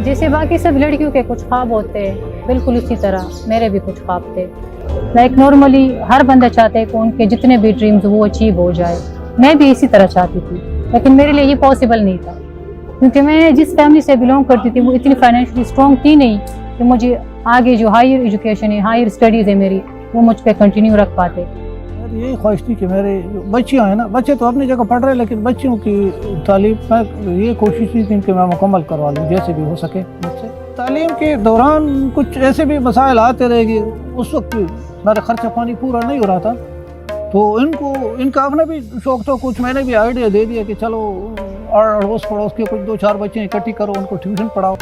جیسے باقی سب لڑکیوں کے کچھ خواب ہوتے ہیں بالکل اسی طرح میرے بھی کچھ خواب تھے. لائک نارملی ہر بندہ چاہتا ہے کہ ان کے جتنے بھی ڈریمز وہ اچیو ہو جائے. میں بھی اسی طرح چاہتی تھی لیکن میرے لیے یہ پاسبل نہیں تھا کیونکہ میں جس فیملی سے بلونگ کرتی تھی وہ اتنی فائنینشلی اسٹرانگ تھی نہیں کہ مجھے آگے جو ہائر ایجوکیشن ہے ہائر اسٹڈیز ہے میری وہ مجھ پہ کنٹینیو رکھ پاتے. یہی خواہش تھی کہ میرے بچیاں ہیں نا، بچے تو اپنی جگہ پڑھ رہے ہیں لیکن بچیوں کی تعلیم میں یہ کوشش تھی کہ میں مکمل کروا لوں جیسے بھی ہو سکے مجھ سے. تعلیم کے دوران کچھ ایسے بھی مسائل آتے رہے گی. اس وقت میرا خرچہ پانی پورا نہیں ہو رہا تھا تو ان کا اپنا بھی شوق تھا کچھ. میں نے بھی آئیڈیا دے دیا کہ چلو اڑوس پڑوس کے کچھ 2-4 بچے اکٹھی کرو ان کو ٹیوشن پڑھاؤ.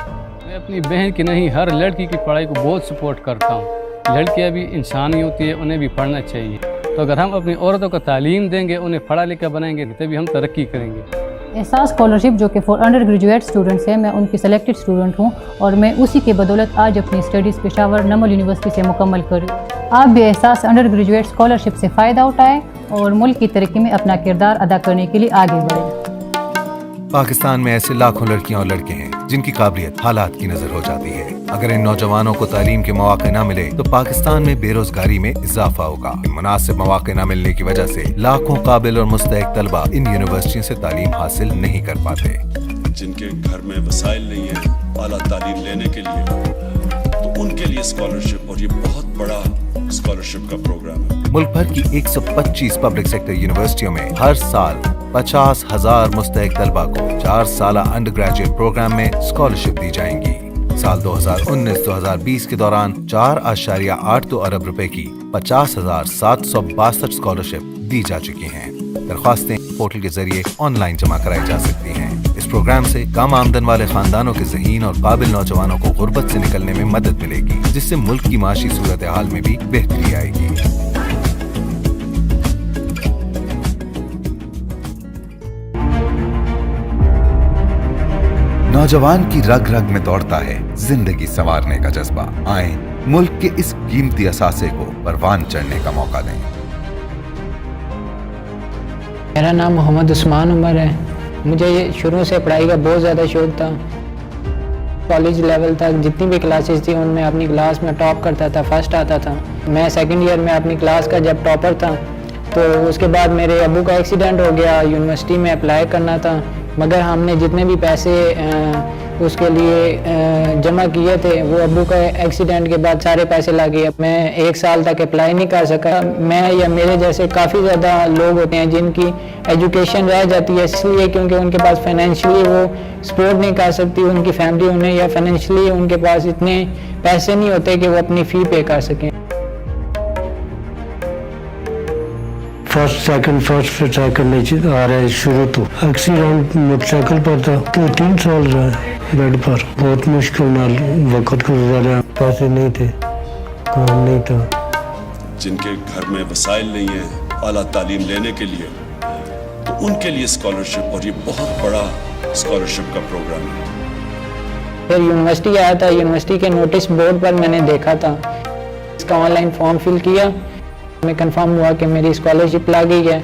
میں اپنی بہن کی نہیں ہر لڑکی کی پڑھائی کو بہت سپورٹ کرتا ہوں. لڑکیاں بھی انسان ہی ہوتی ہے، انہیں بھی پڑھنا چاہیے. تو اگر ہم اپنی عورتوں کو تعلیم دیں گے انہیں پڑھا لکھا بنائیں گے تبھی ہم ترقی کریں گے. احساس اسکالرشپ جو کہ فار انڈر گریجویٹ اسٹوڈنٹس ہے، میں ان کی سلیکٹڈ اسٹوڈنٹ ہوں اور میں اسی کے بدولت آج اپنی اسٹڈیز پشاور نمل یونیورسٹی سے مکمل کری. آپ بھی احساس انڈر گریجویٹ اسکالرشپ سے فائدہ اٹھائیں اور ملک کی ترقی میں اپنا کردار ادا کرنے کے لیے آگے بڑھیں. پاکستان میں ایسے لاکھوں لڑکیاں اور لڑکے ہیں جن کی قابلیت حالات کی نظر ہو جاتی ہے. اگر ان نوجوانوں کو تعلیم کے مواقع نہ ملے تو پاکستان میں بے روزگاری میں اضافہ ہوگا. مناسب مواقع نہ ملنے کی وجہ سے لاکھوں قابل اور مستحق طلبہ ان یونیورسٹیوں سے تعلیم حاصل نہیں کر پاتے. جن کے گھر میں وسائل نہیں ہیں اعلیٰ تعلیم لینے کے لیے تو ان کے لیے اسکالرشپ اور یہ بہت بڑا اسکالرشپ کا پروگرام ہے. ملک بھر کی 125 پبلک سیکٹر یونیورسٹیوں میں ہر سال 50,000 مستحق طلبہ کو 4 سالہ انڈر گریجویٹ پروگرام میں اسکالرشپ دی جائیں گی. سال 2019-2020 کے دوران 4.82 ارب روپے کی 50,762 اسکالرشپ دی جا چکی ہیں. درخواستیں پورٹل کے ذریعے آن لائن جمع کرائی جا سکتی ہیں. اس پروگرام سے کم آمدن والے خاندانوں کے ذہین اور قابل نوجوانوں کو غربت سے نکلنے میں مدد ملے گی جس سے ملک کی معاشی صورتحال میں بھی بہتری آئے گی. نوجوان کی رگ رگ میں دوڑتا ہے زندگی سنوارنے کا جذبہ. آئیں ملک کے اس قیمتی اثاثے کو پروان چڑھنے کا موقع دیں. میرا نام محمد عثمان عمر ہے. مجھے شروع سے پڑھائی کا بہت زیادہ شوق تھا. کالج لیول تک جتنی بھی کلاسز تھی ان میں اپنی کلاس میں ٹاپ کرتا تھا، فرسٹ آتا تھا. میں سیکنڈ ایئر میں اپنی کلاس کا جب ٹاپر تھا تو اس کے بعد میرے ابو کا ایکسیڈنٹ ہو گیا. یونیورسٹی میں اپلائی کرنا تھا مگر ہم نے جتنے بھی پیسے اس کے لیے جمع کیے تھے وہ ابو کا ایکسیڈنٹ کے بعد سارے پیسے لگے. میں 1 سال تک اپلائی نہیں کر سکا. میں یا میرے جیسے کافی زیادہ لوگ ہوتے ہیں جن کی ایجوکیشن رہ جاتی ہے اس لیے کیونکہ ان کے پاس فائنینشلی وہ سپورٹ نہیں کر سکتی ان کی فیملی انہیں، یا فائنینشلی ان کے پاس اتنے پیسے نہیں ہوتے کہ وہ اپنی فی پے کر سکیں. فرسٹ سائیکل نہیں آ رہا ہے شروع تو. ایکسیڈنٹ موٹر سائیکل پر تھا تو 3 سال رہا بیڈ پر. بہت مشکل نال وقت گزارا. پیسے نہیں تھے، کام نہیں تھا. جن کے گھر میں وسائل نہیں ہیں اعلیٰ تعلیم لینے کے لیے تو ان کے لیے اسکالرشپ اور یہ بہت بڑا اسکالرشپ کا پروگرام ہے. پھر یونیورسٹی آیا تھا. یونیورسٹی کے نوٹس بورڈ پر میں نے دیکھا تھا. اس کا آن لائن فارم فل کیا. میں کنفرم ہوا کہ میری اسکالرشپ لگ گئی ہے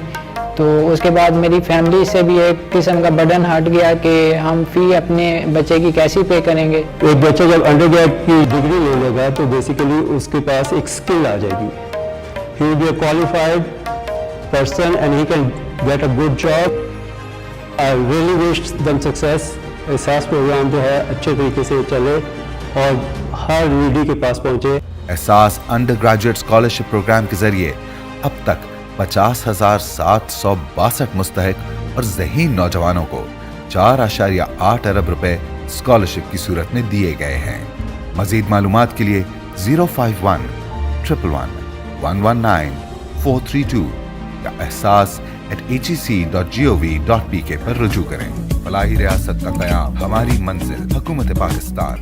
تو اس کے بعد میری فیملی سے بھی ایک قسم کا برڈن ہٹ گیا کہ ہم فی اپنے بچے کی کیسی پے کریں گے. ایک بچہ جب انڈر گریڈ کی ڈگری لے لے گا تو بیسیکلی اس کے پاس ایک اسکل آ جائے گی. He will be a qualified person and he can get a good job. I really wish them success. Ehsaas programme جو ہے اچھے طریقے سے چلے اور ہر نیڈی کے پاس پہنچے. احساس انڈر گریجویٹ اسکالرشپ پروگرام کے ذریعے اب تک 50,762 مستحق اور ذہین نوجوانوں کو 4.8 ارب روپے اسکالرشپ کی صورت میں دیے گئے ہیں. مزید معلومات کے لیے 051-111-119-432 یا ehsas@hec.gov.pk پر رجوع کریں. فلاحی ریاست کا قیام ہماری منزل. حکومت پاکستان.